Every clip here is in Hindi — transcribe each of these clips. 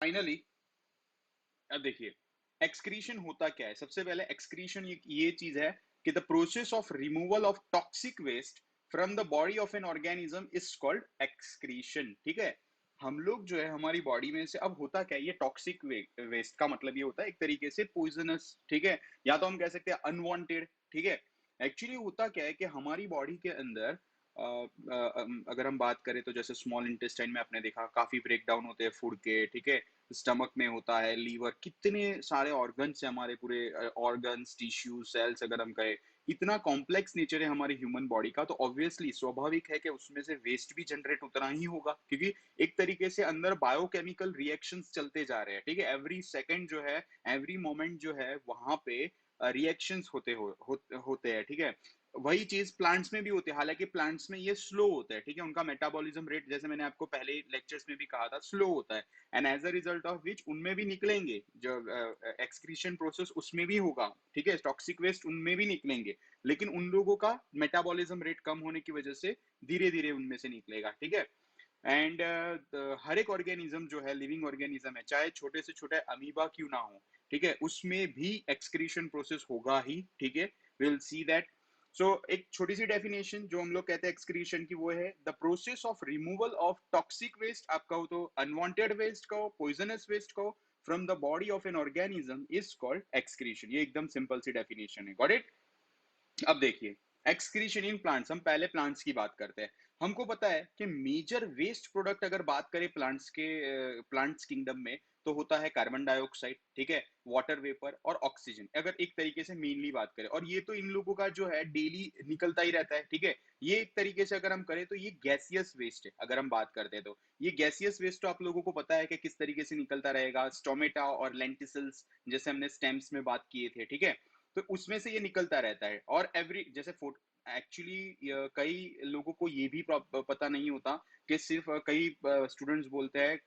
फाइनली अब देखिए, एक्सक्रीशन होता क्या है? सबसे पहले एक्सक्रीशन ये चीज है कि the process of removal of toxic waste from the body of an organism is called excretion. ठीक है, हम लोग जो है हमारी बॉडी में से अब होता क्या है, ये टॉक्सिक वेस्ट का मतलब ये होता है एक तरीके से पॉइजनस। ठीक है, या तो हम कह सकते हैं अनवांटेड। ठीक है, एक्चुअली होता क्या है कि हमारी बॉडी के अंदर अगर हम बात करें तो जैसे स्मॉल इंटेस्टाइन में आपने देखा काफी ब्रेक डाउन होते हैं फूड के। ठीक है, स्टमक में होता है, लीवर, कितने सारे ऑर्गन्स है हमारे, पूरे ऑर्गन्स, टिश्यू, सेल्स अगर हम कहें, इतना कॉम्प्लेक्स नेचर है हमारी ह्यूमन बॉडी का। तो ऑब्वियसली स्वाभाविक है कि उसमें से वेस्ट भी जनरेट उतना ही होगा, क्योंकि एक तरीके से अंदर बायोकेमिकल रिएक्शंस चलते जा रहे हैं। ठीक है, एवरी सेकंड जो है, एवरी मोमेंट जो है वहां पे रिएक्शंस होते हैं। ठीक है, वही चीज प्लांट्स में भी होती है, हालांकि प्लांट्स में ये स्लो होता है। ठीक है, उनका मेटाबॉलिज्म रेट, जैसे मैंने आपको पहले लेक्चर्स में भी कहा था, स्लो होता है। And as a result of which उनमें भी निकलेंगे जो एक्सक्रीशन प्रोसेस, उसमें भी होगा। ठीक है, टॉक्सिक वेस्ट उनमें भी निकलेंगे, लेकिन उन लोगों का मेटाबॉलिज्म रेट कम होने की वजह से धीरे धीरे उनमें से निकलेगा। ठीक है, एंड हर एक ऑर्गेनिज्म जो है, लिविंग ऑर्गेनिज्म है, चाहे छोटे से छोटे अमीबा क्यों ना हो, ठीक है, उसमें भी एक्सक्रीशन प्रोसेस होगा ही। ठीक है, विल सी दैट। सो एक छोटी सी डेफिनेशन जो हम लोग कहते हैं एक्सक्रीशन की, वो है the process of removal of toxic waste, आप कहो तो अनवांटेड वेस्ट कहो, पॉइजनस वेस्ट कहो, from the body of an organism is called excretion. ये एकदम सिंपल सी डेफिनेशन है। Got it? अब देखिए, एक्सक्रीशन इन प्लांट्स, हम पहले प्लांट्स की बात करते हैं। हमको पता है कि मेजर वेस्ट प्रोडक्ट अगर बात करें प्लांट्स किंगडम में, तो होता है कार्बन डाइऑक्साइड, ठीक है, वाटर वेपर और ऑक्सीजन, अगर एक तरीके से मेनली बात करें। और ये तो इन लोगों का जो है डेली निकलता ही रहता है। ठीक है, ये एक तरीके से अगर हम करें तो ये गैसियस वेस्ट है। अगर हम बात करते हैं तो ये गैसियस वेस्ट तो आप लोगों को पता है कि किस तरीके से निकलता रहेगा, स्टोमेटा और लेंटिसल्स, जैसे हमने स्टेम्स में बात किए थे। ठीक है, तो उसमें से ये निकलता रहता है। और एवरी जैसे एक्चुअली कई लोगों को ये भी पता नहीं होता कि सिर्फ कई स्टूडेंट्स बोलते हैं,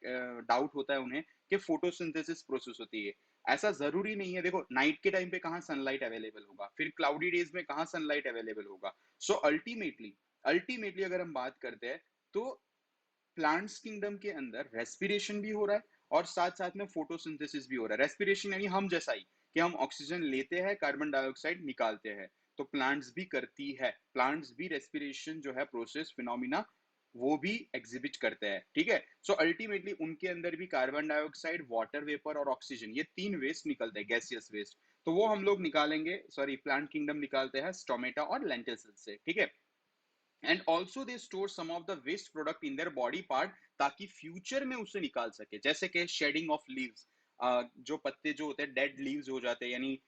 डाउट होता है उन्हें कि फोटोसिंथेसिस प्रोसेस होती है। ऐसा जरूरी नहीं है। देखो, नाइट के टाइम पे कहाँ सनलाइट अवेलेबल होगा, फिर क्लाउडी डेज में कहाँ सनलाइट अवेलेबल होगा। सो अल्टीमेटली अल्टीमेटली अगर हम बात करते हैं तो प्लांट्स किंगडम के अंदर रेस्पिरेशन भी हो रहा है और साथ साथ में फोटोसिंथेसिस भी हो रहा है। रेस्पिरेशन यानी हम जैसा ही, कि हम ऑक्सीजन लेते हैं, कार्बन डाइऑक्साइड निकालते हैं, तो प्लांट्स भी करती है। प्लांट्स भी रेस्पिरेशन जो है प्रोसेस, फिनोमिना, वो भी एग्जिबिट करते हैं। ठीक है, सो अल्टीमेटली उनके अंदर भी कार्बन डाइऑक्साइड, वाटर वेपर और ऑक्सीजन, ये तीन वेस्ट निकलते हैं, गैसियस वेस्ट। तो वो हम लोग निकालेंगे, सॉरी, प्लांट किंगडम निकालते हैं स्टोमेटा और लेंटिल्स से। ठीक है, and also they store some of the waste product in their body part, ताकि फ्यूचर में उसे निकाल सके। जैसे कि शेडिंग ऑफ लीव्स, जो पत्ते जो होते हैं डेड लीव्स हो जाते हैं, यानी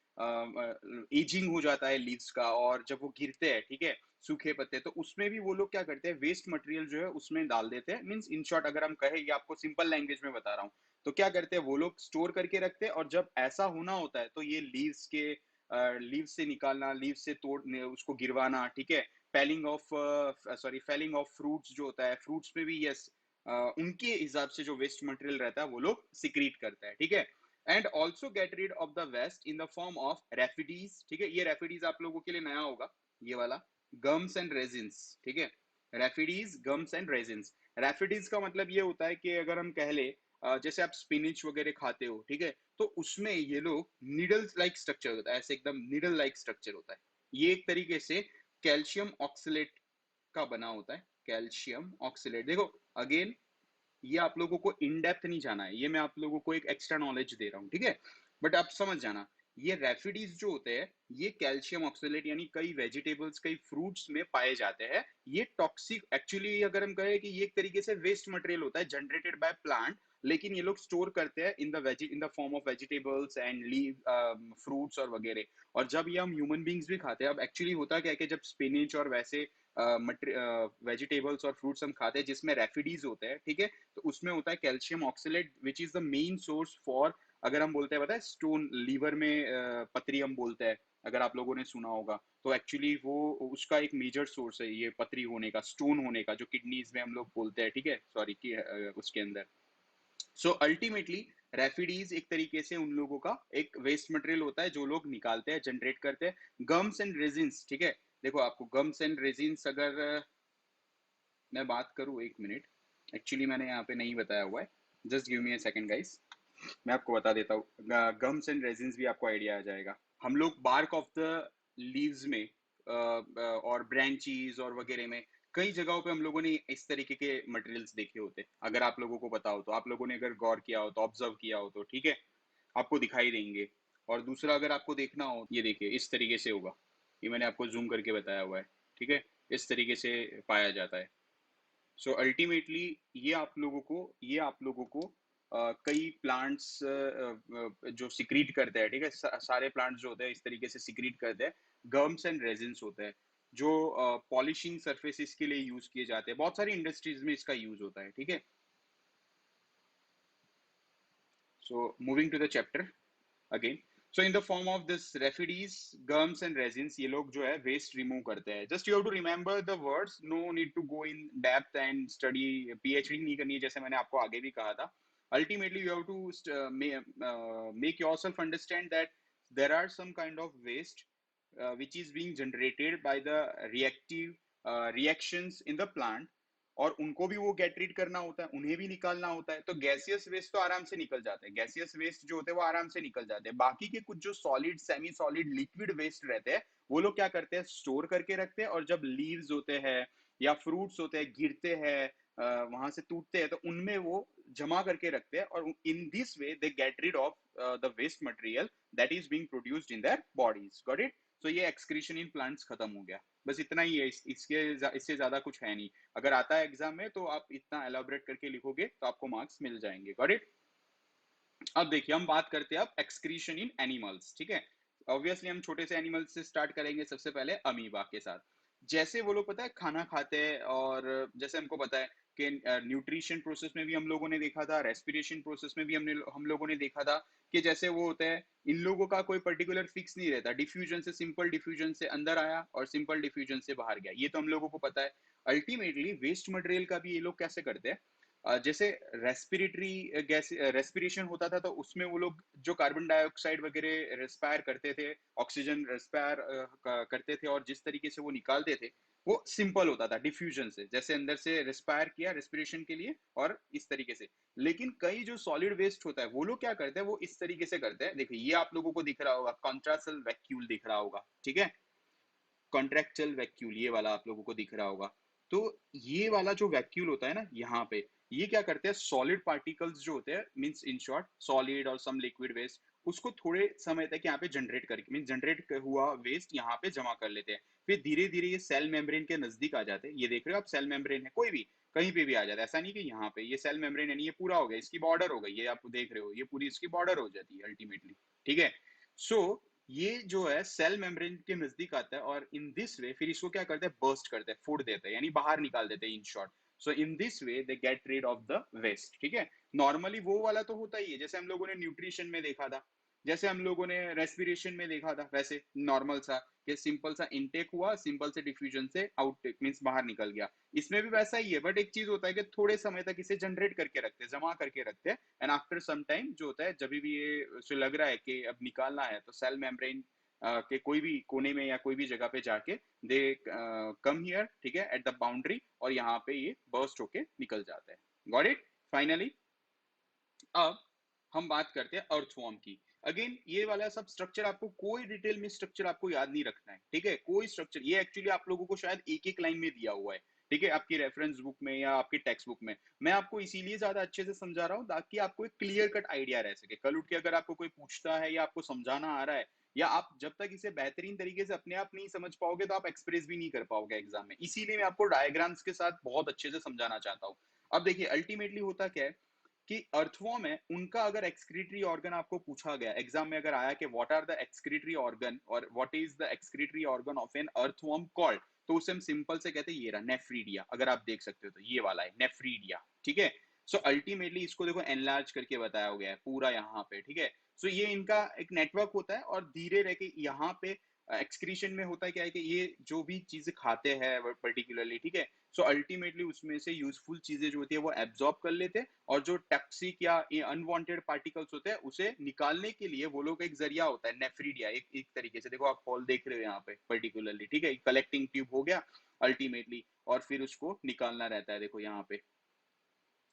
एजिंग हो जाता है लीव्स का, और जब वो गिरते हैं, ठीक है, सूखे पत्ते, तो उसमें भी वो लोग क्या करते हैं, वेस्ट मटेरियल जो है उसमें डाल देते हैं। मींस इन शॉर्ट अगर हम कहें, ये आपको सिंपल लैंग्वेज में बता रहा हूँ, तो क्या करते हैं वो लोग, स्टोर करके रखते हैं, और जब ऐसा होना होता है तो ये लीव्स से निकालना, लीव्स से तोड़ने, उसको गिरवाना। ठीक है, फेलिंग ऑफ फ्रूट्स जो होता है, फ्रूट्स में भी यस, उनके हिसाब से जो वेस्ट मटेरियल रहता है वो लोग सिक्रीट करता है। ठीक है, and also get rid of the waste in the form of रेफिडीज। ठीक है, ये रेफिडीज आप लोगों के लिए नया होगा, ये वाला, गम्स एंड रेजिन्स। ठीक है, रेफिडीज, गम्स एंड रेजिन्स। रेफिडीज का मतलब ये होता है कि अगर हम कह ले, जैसे आप स्पिनिच वगैरह खाते हो, ठीक है, तो उसमें ये लोग निडल लाइक स्ट्रक्चर होता है, ऐसे एकदम निडल लाइक स्ट्रक्चर होता है। ये एक तरीके से कैल्शियम ऑक्सलेट का बना होता है। कैल्शियम ऑक्सलेट, देखो अगेन, ये आप लोगों को इन डेप्थ नहीं जाना है, ये मैं आप लोगों को एक एक्स्ट्रा नॉलेज दे रहा हूँ। ठीक है, बट आप समझ जाना, ये रेफिडीज जो होते हैं, ये कैल्शियम ऑक्सलेट यानी कई वेजिटेबल्स, कई फ्रूट्स में पाए जाते हैं। ये टॉक्सिक, एक्चुअली अगर हम कहें कि ये एक तरीके से वेस्ट मटेरियल होता है जनरेटेड बाय प्लांट, लेकिन ये लोग स्टोर करते हैं इन the form of vegetables and leave, fruits और वगैरह। और जब ये हम ह्यूमन बींग्स भी खाते हैं, अब एक्चुअली होता क्या है कि जब स्पिनिच और वैसे वेजिटेबल्स और फ्रूट्स हम खाते हैं जिसमें रेफिडीज होते हैं, ठीक है, तो उसमें होता है calcium oxalate, which is the main source for, अगर हम बोलते हैं पता है, स्टोन लीवर में, पथरी हम बोलते हैं, अगर आप लोगों ने सुना होगा, तो एक्चुअली वो उसका एक मेजर सोर्स है, ये पथरी होने का, स्टोन होने का, जो किडनीज में हम लोग बोलते हैं। ठीक है, सॉरी, कि उसके अंदर। सो अल्टीमेटली रेफिडीज एक तरीके से उन लोगों का एक वेस्ट मटेरियल होता है जो लोग निकालते हैं, जनरेट करते हैं। गम्स एंड रेजिन्स, ठीक है, देखो आपको गम्स एंड रेजिन्स अगर मैं बात करूं, एक मिनट, एक्चुअली मैंने यहाँ पे नहीं बताया हुआ है, just give me a second guys. मैं आपको बता देता हूँ, गम्स एंड रेजिन्स भी आपको आइडिया आ जाएगा। हम लोग बार्क ऑफ द लीव्स में और ब्रांचीज और वगैरह में कई जगहों पे हम लोगों ने इस तरीके के मटेरियल्स देखे होते, अगर आप लोगों को पता हो तो, आप लोगों ने अगर गौर किया हो तो, ऑब्जर्व किया हो तो, ठीक है, आपको दिखाई देंगे। और दूसरा अगर आपको देखना हो, ये देखिए इस तरीके से होगा, ये मैंने आपको जूम करके बताया हुआ है, ठीक है, इस तरीके से पाया जाता है। सो अल्टीमेटली ये आप लोगों को कई प्लांट्स जो सिक्रीट करते हैं, ठीक है, सारे प्लांट्स जो होते हैं इस तरीके से सिक्रीट करते हैं, गर्म्स एंड रेजिन्स होते हैं, जो पॉलिशिंग सरफेसेस के लिए यूज किए जाते हैं, बहुत सारी इंडस्ट्रीज में इसका यूज होता है, ठीक है। So moving to the chapter again. So in the form of this refides, gums and resins, ये लोग जो है waste remove करते हैं. Just you have to remember the words. No need to go in depth and study. PhD नहीं करनी है, जैसे मैंने आपको आगे भी कहा था. Ultimately, you have to make yourself understand that there are some kind of waste which is being generated by the reactive reactions in the plant, और उनको भी वो गेट रीड करना होता है, उन्हें भी निकालना होता है। तो गैसियस वेस्ट तो आराम से निकल जाते हैं, गैसियस वेस्ट जो होते हैं वो आराम से निकल जाते हैं। बाकी के कुछ जो solid, semi solid, liquid waste रहते हैं, वो लोग क्या करते हैं, स्टोर करके रखते हैं, और जब लीव्स होते हैं या फ्रूट्स होते हैं, गिरते हैं, वहां से टूटते हैं, तो उनमें वो जमा करके रखते हैं, और in this way they get rid of the waste material that is being produced in their bodies. Got it? तो ये एक्सक्रीशन इन प्लांट्स खत्म हो गया। बस इतना ही है, इससे ज्यादा कुछ है नहीं। अगर आता है एग्जाम में तो आप इतना एलाबोरेट करके लिखोगे तो आपको मार्क्स मिल जाएंगे। Got it? अब देखिए हम बात करते हैं अब एक्सक्रीशन इन एनिमल्स, ठीक है। ऑब्वियसली हम छोटे से एनिमल्स से स्टार्ट करेंगे, सबसे पहले अमीबा के साथ। जैसे वो लोग पता है खाना खाते हैं, और जैसे हमको पता है कि न्यूट्रिशन प्रोसेस में भी हम लोगों ने देखा था, रेस्पिरेशन प्रोसेस में भी हम लोगों ने देखा था कि जैसे वो होता है, इन लोगों का कोई पर्टिकुलर फिक्स नहीं रहता, डिफ्यूजन से, सिंपल डिफ्यूजन से अंदर आया और सिंपल डिफ्यूजन से बाहर गया, ये तो हम लोगों को पता है। अल्टीमेटली वेस्ट मटेरियल का भी ये लोग कैसे करते हैं, जैसे रेस्पिरेटरी गैस रेस्पिरेशन होता था, तो उसमें वो लोग जो कार्बन डाइऑक्साइड वगैरह रेस्पायर करते थे, ऑक्सीजन रेस्पायर करते थे, और जिस तरीके से वो निकालते थे वो सिंपल होता था डिफ्यूजन से, जैसे अंदर से रेस्पायर किया रेस्पिरेशन के लिए और इस तरीके से। लेकिन कई जो सॉलिड वेस्ट होता है वो लोग क्या करते हैं, वो इस तरीके से करते हैं। देखिए ये आप लोगों को दिख रहा होगा, कॉन्ट्राक्टल वैक्यूल दिख रहा होगा, ठीक है, कॉन्ट्रेक्चुअल वैक्यूल, ये वाला आप लोगों को दिख रहा होगा। तो ये वाला जो वैक्यूल होता है ना यहाँ पे, ये क्या करते हैं, सॉलिड पार्टिकल्स जो होते हैं, मींस इन शॉर्ट सॉलिड और सम लिक्विड वेस्ट, उसको थोड़े समय तक यहाँ पे जनरेट करके, मीन जनरेट हुआ वेस्ट यहाँ पे जमा कर लेते हैं। फिर धीरे धीरे ये सेल मेम्ब्रेन के नजदीक आ जाते हैं। ये देख रहे हो आप, सेल मेम्ब्रेन है, कोई भी कहीं पे भी आ जाता है, ऐसा नहीं कि यहाँ पे ये सेल मेम्ब्रेन है नहीं, ये पूरा हो गया, इसकी बॉर्डर हो गई, ये आप देख रहे हो, ये पूरी इसकी बॉर्डर हो जाती है अल्टीमेटली, ठीक है। सो ये जो है सेल मेम्ब्रेन के नजदीक आता है, और इन दिस वे फिर इसको क्या करते हैं, बर्स्ट करते हैं, फोड़ देते हैं, यानी बाहर निकाल देते हैं in short. So in this way they get rid of the waste, ठीक है। नॉर्मली वो वाला तो होता ही है, जैसे हम लोगों ने न्यूट्रिशन में देखा था, जैसे हम लोगों ने रेस्पिरेशन में देखा था, वैसे नॉर्मल सा कि सिंपल सा इनटेक हुआ, सिंपल से डिफ्यूजन से आउटटेक मींस बाहर निकल गया। इसमें भी वैसा ही है, बट एक चीज होता है कि थोड़े समय तक इसे जनरेट करके रखते हैं, जमा करके रखते हैं, एंड आफ्टर सम टाइम जो होता है, जब भी ये उसे लग रहा है कि अब निकालना है, तो सेल मेम्ब्रेन के कोई भी कोने में या कोई भी जगह पे जाके दे कम हियर, ठीक है, एट द बाउंड्री, और यहाँ पे ये बर्स्ट होके निकल जाता है। Got it? फाइनली अब हम बात करते हैं अर्थवॉर्म की। अगेन ये वाला सब स्ट्रक्चर आपको, कोई डिटेल में स्ट्रक्चर आपको याद नहीं रखना है, ठीक है, कोई स्ट्रक्चर, ये एक्चुअली आप लोगों को शायद एक एक लाइन में दिया हुआ है, ठीक है, आपकी रेफरेंस बुक में या आपकी टेक्स्ट बुक में। मैं आपको इसीलिए ज्यादा अच्छे से समझा रहा हूँ ताकि आपको एक क्लियर कट आइडिया रह सके। कल उठ के अगर आपको कोई पूछता है या आपको समझाना आ रहा है, या आप जब तक इसे बेहतरीन तरीके से अपने आप नहीं समझ पाओगे, तो आप एक्सप्रेस भी नहीं कर पाओगे एग्जाम में। इसीलिए मैं आपको डायग्राम्स के साथ बहुत अच्छे से समझाना चाहता हूँ। अब देखिए अल्टीमेटली होता क्या है कि अर्थवॉर्म है, उनका अगर एक्सक्रीटरी ऑर्गन आपको पूछा गया एग्जाम में, अगर आया कि what are the excretory organ और what is the excretory organ of an earthworm called, तो उसे हम सिंपल से कहते हैं ये रहा नेफ्रीडिया। अगर आप देख सकते हो तो ये वाला है नेफ्रीडिया, ठीक है। सो अल्टीमेटली इसको देखो एनलार्ज करके बताया गया है पूरा यहाँ पे, ठीक है। सो ये इनका एक नेटवर्क होता है, और धीरे रह के यहाँ पे एक्सक्रीशन में होता है क्या है कि ये जो भी चीजें खाते हैं पर्टिकुलरली, ठीक है, सो अल्टीमेटली उसमें से यूजफुल चीजें जो होती है वो एब्जॉर्ब कर लेते हैं, और जो टॉक्सिक या अनवांटेड पार्टिकल्स होते हैं उसे निकालने के लिए वो लोग एक जरिया होता है नेफ्रीडिया, एक तरीके से। देखो आप हॉल देख रहे हो यहाँ पे पर्टिकुलरली, ठीक है, कलेक्टिंग ट्यूब हो गया अल्टीमेटली, और फिर उसको निकालना रहता है, देखो यहाँ पे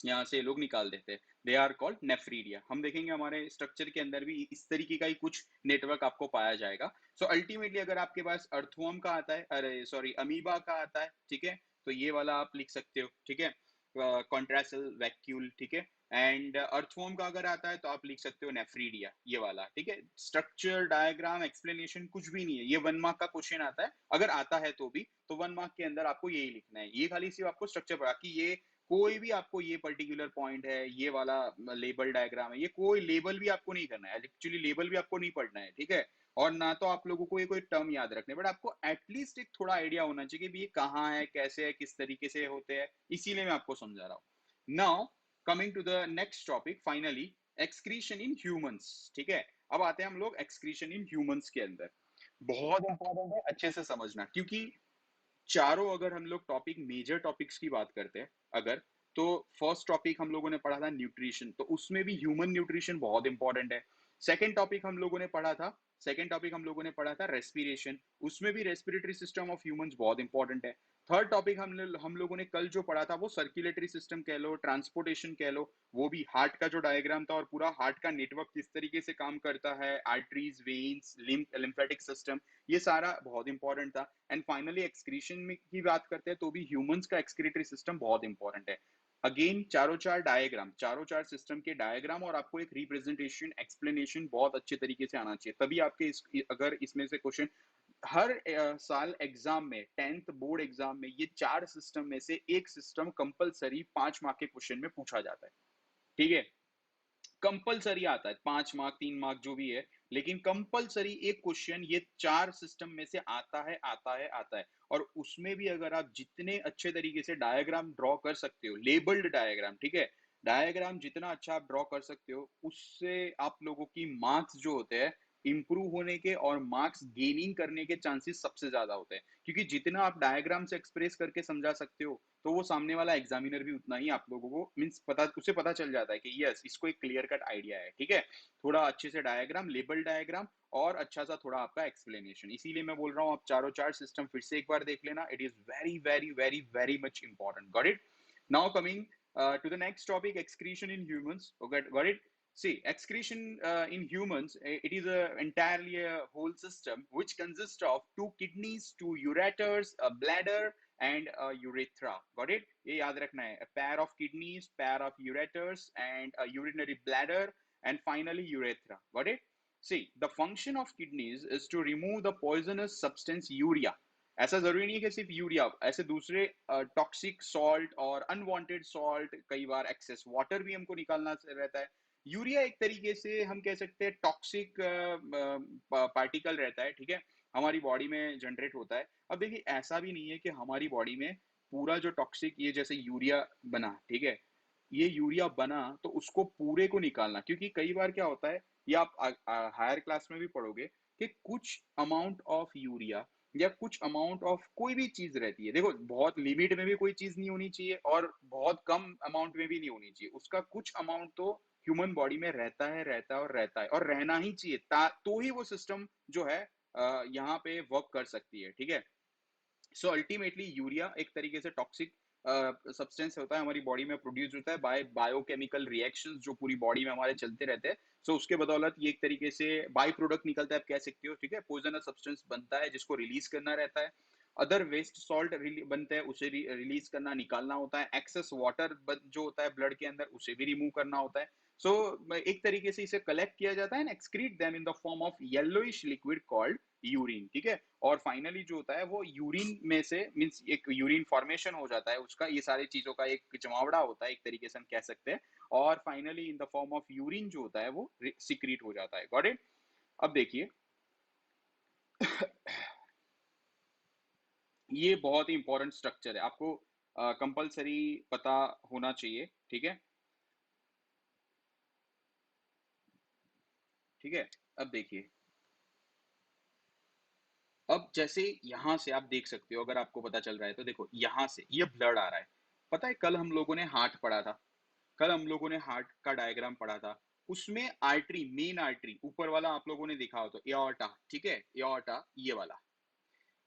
यहाँ से ये लोग निकाल देते हैं। They are called nephridia. हम देखेंगे हमारे स्ट्रक्चर के अंदर भी इस तरीके का ही कुछ नेटवर्क आपको पाया जाएगा। सो अल्टीमेटली अगर आपके पास अर्थवर्म का आता है, अरे सॉरी अमीबा का आता है, ठीक है, तो ये वाला आप लिख सकते हो, ठीक है, कॉन्ट्रासेल वैक्यूल, ठीक है। एंड अर्थवर्म का अगर आता है तो आप लिख सकते हो नेफ्रीडिया, ये वाला, ठीक है। स्ट्रक्चर डायग्राम एक्सप्लेनेशन कुछ भी नहीं है, ये 1 मार्क का क्वेश्चन आता है, अगर आता है तो भी, तो 1 मार्क के अंदर आपको यही लिखना है। ये खाली सिर्फ आपको स्ट्रक्चर पढ़ा कि ये कोई भी आपको ये पर्टिकुलर पॉइंट है, ये वाला लेबल डायग्राम है, ये कोई लेबल भी आपको नहीं करना है, एक्चुअली लेबल भी आपको नहीं पढ़ना है, ठीक है। और ना तो आप लोगों को ये कोई टर्म याद रखने, बट आपको एटलीस्ट एक थोड़ा आइडिया होना चाहिए कि ये कहाँ है, कैसे है, किस तरीके से होते हैं, इसीलिए मैं आपको समझा रहा हूँ। Now coming to the next topic, finally excretion in humans, ठीक है। अब आते हैं हम लोग एक्सक्रीशन इन ह्यूमंस के अंदर। बहुत इंपॉर्टेंट है, अच्छे से समझना, क्योंकि चारों अगर हम लोग टॉपिक मेजर टॉपिक्स की बात करते हैं अगर, तो फर्स्ट टॉपिक हम लोगों ने पढ़ा था न्यूट्रिशन, तो उसमें भी ह्यूमन न्यूट्रिशन बहुत इंपॉर्टेंट है। सेकंड टॉपिक हम लोगों ने पढ़ा था, सेकंड टॉपिक हम लोगों ने पढ़ा था रेस्पिरेशन, उसमें भी रेस्पिरेटरी सिस्टम ऑफ ह्यूमंस बहुत इंपॉर्टेंट है। थर्ड टॉपिक हम लोगों ने कल जो पढ़ा था वो सर्कुलेटरी सिस्टम कह लो, ट्रांसपोर्टेशन कह लो, वो भी हार्ट का जो डायग्राम था और पूरा हार्ट का नेटवर्क किस तरीके से काम करता है, आर्टरीज, वेन्स, लिम्फेटिक सिस्टम, ये सारा बहुत इंपॉर्टेंट था। एंड फाइनली एक्सक्रीशन में की बात करते हैं तो भी ह्यूमंस का एक्सक्रीटरी सिस्टम बहुत इंपॉर्टेंट है। अगेन चारों चार डायग्राम, चारों चार सिस्टम के डायग्राम और आपको एक रिप्रेजेंटेशन एक्सप्लेनेशन बहुत अच्छे तरीके से आना चाहिए, तभी आपके अगर इसमें से क्वेश्चन हर साल एग्जाम में, 10th बोर्ड एग्जाम में, ये चार सिस्टम में से एक सिस्टम कंपलसरी 5 मार्क के क्वेश्चन में पूछा जाता है, ठीक है। कंपलसरी आता है, 5 मार्क 3 मार्क जो भी है, लेकिन कंपलसरी एक क्वेश्चन ये चार सिस्टम में से आता है, आता है, आता है। और उसमें भी अगर आप जितने अच्छे तरीके से डायग्राम ड्रॉ कर सकते हो, लेबल्ड डायग्राम, ठीक है, डायग्राम जितना अच्छा आप ड्रॉ कर सकते हो, उससे आप लोगों की मार्क्स जो होते हैं इंप्रूव होने के और मार्क्स गेनिंग करने के चांसेस सबसे ज्यादा होते हैं, क्योंकि जितना आप डायग्राम से एक्सप्रेस करके समझा सकते हो, तो वो सामने वाला एग्जामिनर भी उतना ही आप लोगों को मीन्स पता, उसे पता चल जाता है कि यस इसको एक क्लियर कट आइडिया है, ठीक है। थोड़ा अच्छे से डायग्राम, लेबल डायग्राम और अच्छा सा थोड़ा आपका एक्सप्लेनेशन, इसीलिए मैं बोल रहा हूँ आप चारों चार सिस्टम फिर से एक बार देख लेना, it is very very very very much important, got it. Now coming to the next topic, excretion in humans. Okay, got it. See, excretion in humans, it is entirely a whole system which consists of two kidneys, two ureters, a bladder, and urethra. Got it? ये याद रखना है. A pair of kidneys, pair of ureters, and a urinary bladder, and finally urethra. Got it? See, the function of kidneys is to remove the poisonous substance urea. ऐसा जरूरी नहीं है कि सिर्फ यूरिया, ऐसे दूसरे टॉक्सिक सॉल्ट और अनवांटेड सॉल्ट, कई बार एक्सेस वाटर भी हमको निकालना रहता है। यूरिया एक तरीके से हम कह सकते हैं टॉक्सिक पार्टिकल रहता है, ठीक है, हमारी बॉडी में जनरेट होता है। अब देखिए ऐसा भी नहीं है कि हमारी बॉडी में पूरा जो टॉक्सिक, ये जैसे यूरिया बना, ठीक है, ये यूरिया बना तो उसको पूरे को निकालना, क्योंकि कई बार क्या होता है, ये आप हायर क्लास में भी पढ़ोगे कि कुछ अमाउंट ऑफ यूरिया या कुछ अमाउंट ऑफ कोई भी चीज रहती है, देखो बहुत लिमिट में भी कोई चीज नहीं होनी चाहिए और बहुत कम अमाउंट में भी नहीं होनी चाहिए, उसका कुछ अमाउंट तो ह्यूमन बॉडी में रहता है, रहता है और रहता है और रहना ही चाहिए, तो ही वो सिस्टम जो है यहाँ पे वर्क कर सकती है, ठीक है। सो अल्टीमेटली यूरिया एक तरीके से टॉक्सिक सब्सटेंस होता है, हमारी बॉडी में प्रोड्यूस होता है बाय बायोकेमिकल रिएक्शंस जो पूरी बॉडी में हमारे चलते रहते हैं। सो उसके बदौलत ये एक तरीके से बाई प्रोडक्ट निकलता है, आप कह सकते हो, ठीक है, पॉइजनस सब्सटेंस बनता है जिसको रिलीज करना रहता है। अदर वेस्ट सॉल्ट बनते हैं, उसे रिलीज करना, निकालना होता है। एक्सेस वाटर जो होता है ब्लड के अंदर, उसे भी रिमूव करना होता है। सो एक तरीके से इसे कलेक्ट किया जाता है and excrete them in the form of yellowish liquid called urine, ठीक है। और फाइनली जो होता है वो यूरिन में से मींस एक यूरिन फॉर्मेशन हो जाता है उसका, ये सारी चीजों का एक जमावड़ा होता है एक तरीके से हम कह सकते हैं। और finally in the form of urine जो होता है वो सिक्रीट हो जाता है, गॉट इट। अब देखिए ये बहुत ही इंपॉर्टेंट स्ट्रक्चर है, आपको कंपलसरी पता होना चाहिए, ठीक है, ठीक है। अब देखिए, अब जैसे यहां से आप देख सकते हो, अगर आपको पता चल रहा है तो देखो यहां से ये ब्लड आ रहा है, पता है कल हम लोगों ने हार्ट पढ़ा था, कल हम लोगों ने हार्ट का डायग्राम पढ़ा था, उसमें आर्टरी, मेन आर्टरी ऊपर वाला आप लोगों ने देखा हो तो एओर्टा, ठीक है, एओर्टा ये वाला,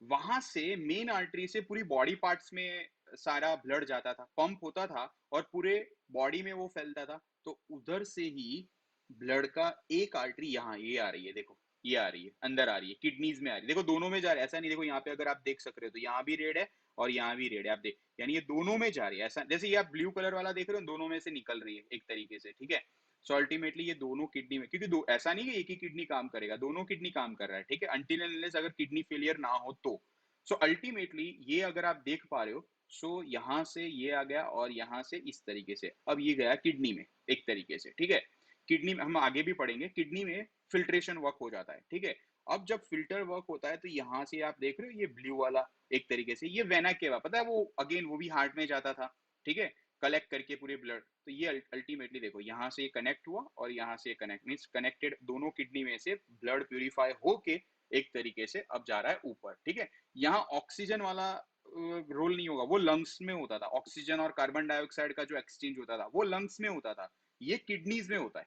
वहां से मेन आर्टरी से पूरी बॉडी पार्ट्स में सारा ब्लड जाता था, पंप होता था और पूरे बॉडी में वो फैलता था, तो उधर से ही ब्लड का एक आर्टरी यहाँ ये आ रही है, देखो ये आ रही है, अंदर आ रही है, किडनीज में आ रही है, देखो दोनों में जा रहा है, ऐसा नहीं, देखो यहाँ पे अगर आप देख सक रहे हो तो यहाँ भी रेड है और यहाँ भी रेड है, आप देख, यानी ये दोनों में जा रही है, ऐसा जैसे ये आप ब्लू कलर वाला देख रहे हो, दोनों में से निकल रही है एक तरीके से, ठीक है। सो अल्टीमेटली ये दोनों किडनी में, क्योंकि ऐसा नहीं कि एक ही किडनी काम करेगा, दोनों किडनी काम कर रहा है, ठीक है, अनटिल एंड अनलेस अगर किडनी फेलियर ना हो तो। सो अल्टीमेटली ये अगर आप देख पा रहे हो, सो यहाँ से ये आ गया और यहाँ से इस तरीके से, अब ये गया किडनी में एक तरीके से, ठीक है। किडनी में हम आगे भी पढ़ेंगे, किडनी में फिल्ट्रेशन वर्क हो जाता है, ठीक है। अब जब फिल्टर वर्क होता है तो यहाँ से आप देख रहे हो ये ब्लू वाला एक तरीके से, ये वेना केवा, पता है वो अगेन वो भी हार्ट में जाता था, ठीक है, कलेक्ट करके पूरे ब्लड, तो ये अल्टीमेटली देखो यहाँ से कनेक्ट हुआ और यहाँ से कनेक्ट, मीन्स कनेक्टेड, दोनों किडनी में से ब्लड प्यूरिफाई होके एक तरीके से अब जा रहा है ऊपर, ठीक है। यहाँ ऑक्सीजन वाला रोल नहीं होगा, वो लंग्स में होता था, ऑक्सीजन और कार्बन डाइऑक्साइड का जो एक्सचेंज होता था वो लंग्स में होता था, ये किडनीज में होता है,